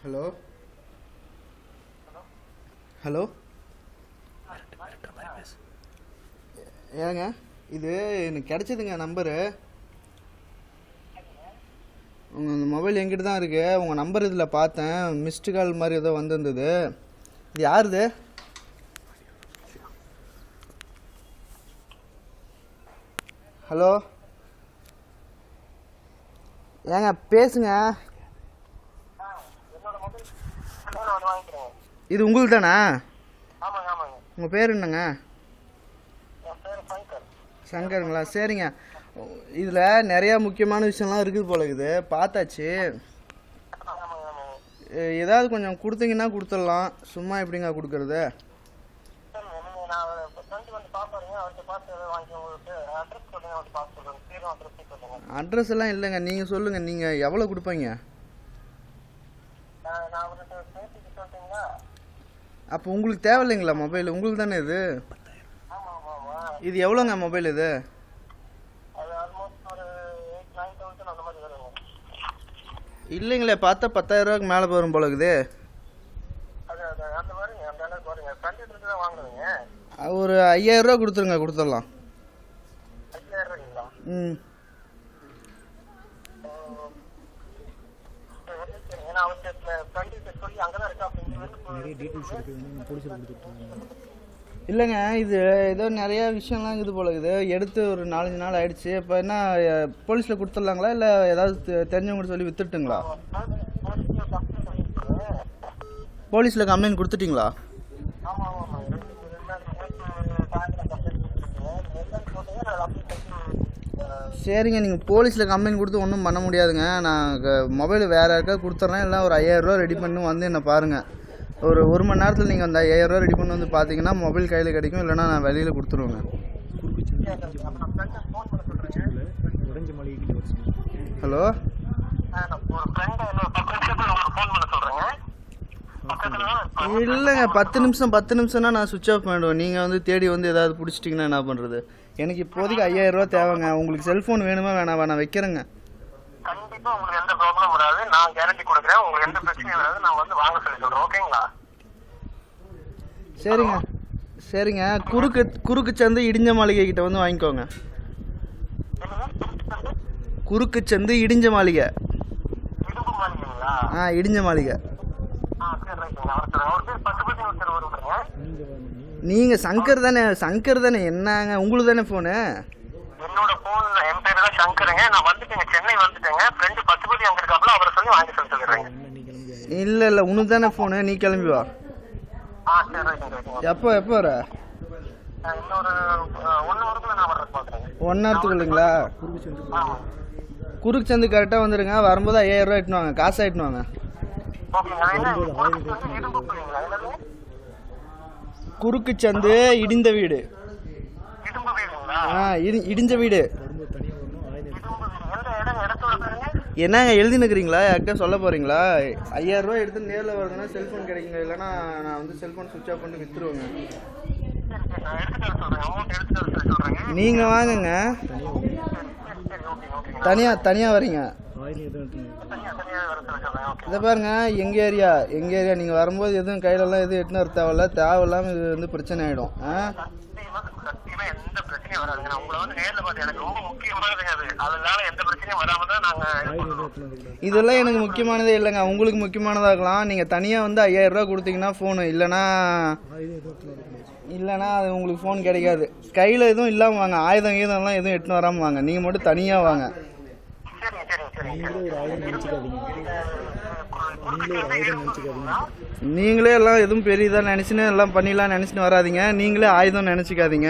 Hello hello ஏங்க இது எனக்கு கிடைச்சதுங்க நம்பரு. உங்கள் மொபைல் எங்கிட்ட தான் இருக்கு. உங்கள் நம்பர் இதில் பார்த்தேன், மிஸ்டு கால் மாதிரி ஏதோ வந்திருந்தது. இது யாருது? ஹலோ ஏங்க பேசுங்க. இது உங்களுக்கு தானா? உங்கள் பேர் என்னங்க? சங்கருங்களா? சரிங்க. இதில் நிறையா முக்கியமான விஷயம்லாம் இருக்குது போல இருக்குது, பார்த்தாச்சு. ஏதாவது கொஞ்சம் கொடுத்தீங்கன்னா கொடுத்துடலாம், சும்மா எப்படிங்க கொடுக்கறது? அட்ரஸ் எல்லாம் இல்லைங்க, நீங்கள் சொல்லுங்கள். நீங்கள் எவ்வளோ கொடுப்பீங்க? அப்போ உங்களுக்கு தேவையில்லைங்களா மொபைல்? உங்களுக்கு தானே இது. இது எவ்வளோங்க மொபைல் இது? இல்லைங்களே, பார்த்தா 10,000 ரூபாய்க்கு மேலே போகும் போல இருக்குது. ஒரு 5,000 ரூபா கொடுத்துருங்க, கொடுத்துடலாம். ம் இல்லைங்க, இது ஏதோ நிறைய விஷயம்லாம் இருக்குது போல இருக்குது. எடுத்து ஒரு 4-5 நாள் ஆயிடுச்சு. இப்போ என்ன போலீஸில் கொடுத்துடலாங்களா இல்லை ஏதாவது தெரிஞ்சவங்க சொல்லி வித்துட்டுங்களா? போலீஸில் கம்ப்ளைண்ட் கொடுத்துட்டிங்களா? சரிங்க, நீங்கள் போலீஸில் கம்ப்ளைண்ட் கொடுத்து ஒன்றும் பண்ண முடியாதுங்க. நான் மொபைல் வேறு யாருக்காவது கொடுத்துட்றேன். இல்லை ஒரு 5,000 ரூபா ரெடி பண்ணி வந்து என்ன பாருங்கள். ஒரு மணி நேரத்தில் நீங்கள் அந்த 5,000 ரூபா ரெடி பண்ணி வந்து பார்த்தீங்கன்னா மொபைல் கையில் கிடைக்கும். இல்லைனா நான் வெளியில் கொடுத்துருவேங்க. ஹலோ இல்லைங்க, 10 நிமிஷம்னா நான் சுவிட்ச் ஆஃப் பண்ணிடுவேன். நீங்கள் வந்து தேடி வந்து ஏதாவது பிடிச்சிட்டிங்கன்னா என்ன பண்ணுறது? எனக்கு இப்போதைக்கு 5,000 ரூபா தேவைங்க. உங்களுக்கு செல்ஃபோன் வேணுமா வேணாவா? நான் வைக்கிறேங்க. கண்டிப்பா உங்களுக்கு எந்த ப்ராப்ளமும் வராது. நான் கேரண்டி கொடுக்குறேன். உங்களுக்கு எந்த பிரச்சனையும் வராது. நான் வந்து வாங்க சொல்லி சொல்றேன். ஓகேங்களா? சரிங்க சரிங்க. குறுக்கு சந்து இடிஞ்ச மாளிகை கிட்ட வந்து வாங்கிக்கோங்க. குறுக்கு சந்து இடிஞ்ச மாளிகை. இடுப்பு மாளிகைங்களா? இடிஞ்ச மாளிகை. சரி ரைட்டுங்க. அவர் பேர் பசுபதி ஒருத்தர் வருவாங்க. நீங்க சங்கர் தானே? என்னங்க உங்களுக்கு தானே போனு? என்னோட போன் என் பேரு தான் சங்கருங்க. நான் வந்துட்டேங்க, சென்னை வந்துட்டேங்க. ஃப்ரெண்டு பசுபதி அங்க இருக்காப்ல, அவரை சொல்லி வாங்கி சொல்லிடுறேங்க. இல்ல உனக்கு தானே போனு, நீ கிளம்பி வா. சரி ரைட்டுங்க. எப்போ வர? இன்னொரு 1 ஹவருக்குள்ள நான் வர்றது பாக்குறேங்க. 1 ஹவருக்குள்ளீங்களா? குறுக்கு சந்து கரெக்டா வந்துருங்க. வரும்போது 5,000 ரூபா இட்டுன்னு வாங்க, காசா இட்டுன்னு வாங்க. குறுக்கு சந்து இடிந்த வீடு. இடிஞ்ச வீடு. என்னங்க எழுதினுக்கிறீங்களா? யார்கிட்ட சொல்ல போறீங்களா? 5,000 ரூபா எடுத்து நேரில் வருதுன்னா செல்ஃபோன் கிடைக்குங்க. இல்லைன்னா நான் வந்து செல்ஃபோன் சுவிட்ச் ஆஃப் பண்ணி வித்துருவேங்க. நீங்கள் வாங்குங்க. தனியாக வரீங்க. இதை பாருங்க, எங்கள் ஏரியா நீங்கள் வரும்போது எதுவும் கையிலலாம் எதுவும் எட்டுன்னு வர தேவையில்லாமல் இது வந்து பிரச்சனை ஆகிடும். இதெல்லாம் எனக்கு முக்கியமானதே இல்லைங்க. உங்களுக்கு முக்கியமானதாகலாம். நீங்கள் தனியாக வந்து 5,000 ரூபா கொடுத்தீங்கன்னா ஃபோனு, இல்லைனா அது உங்களுக்கு ஃபோன் கிடைக்காது. கையில் எதுவும் இல்லாமல் வாங்க. ஆயுதம்லாம் எதுவும் எட்டுன்னு வராமல் வாங்க. நீங்கள் மட்டும் தனியாக வாங்க. நீங்களே எல்லாம் எதுவும் பெரியதா நினைச்சுன்னு எல்லாம் பண்ணிடலாம் நினைச்சுன்னு வராதிங்க. நீங்களே ஆயுதம் நினைச்சுக்காதீங்க.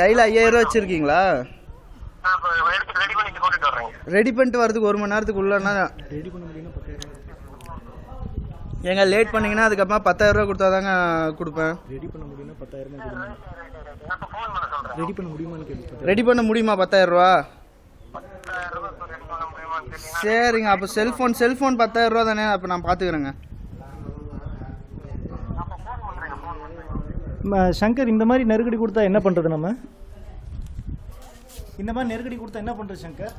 கையில 5,000 ரூபா வச்சிருக்கீங்களா? ரெடி பண்ணிட்டு வரதுக்கு 1 மணி நேரத்துக்கு உள்ளனா ஏங்க லேட் பண்ணீங்கன்னா அதுக்கப்புறமா 10,000 ரூபா கொடுத்தாதாங்க கொடுப்பேன். ரெடி பண்ண முடியுமா 10,000 ரூபா? சரிங்க. அப்போ செல்ஃபோன் 10,000 ரூபா தானே? அப்போ நான் பார்த்துக்கிறேங்க. சங்கர், இந்த மாதிரி நெருக்கடி கொடுத்தா என்ன பண்ணுறது? நம்ம இந்த மாதிரி நெருக்கடி கொடுத்தா என்ன பண்ணுறது சங்கர்?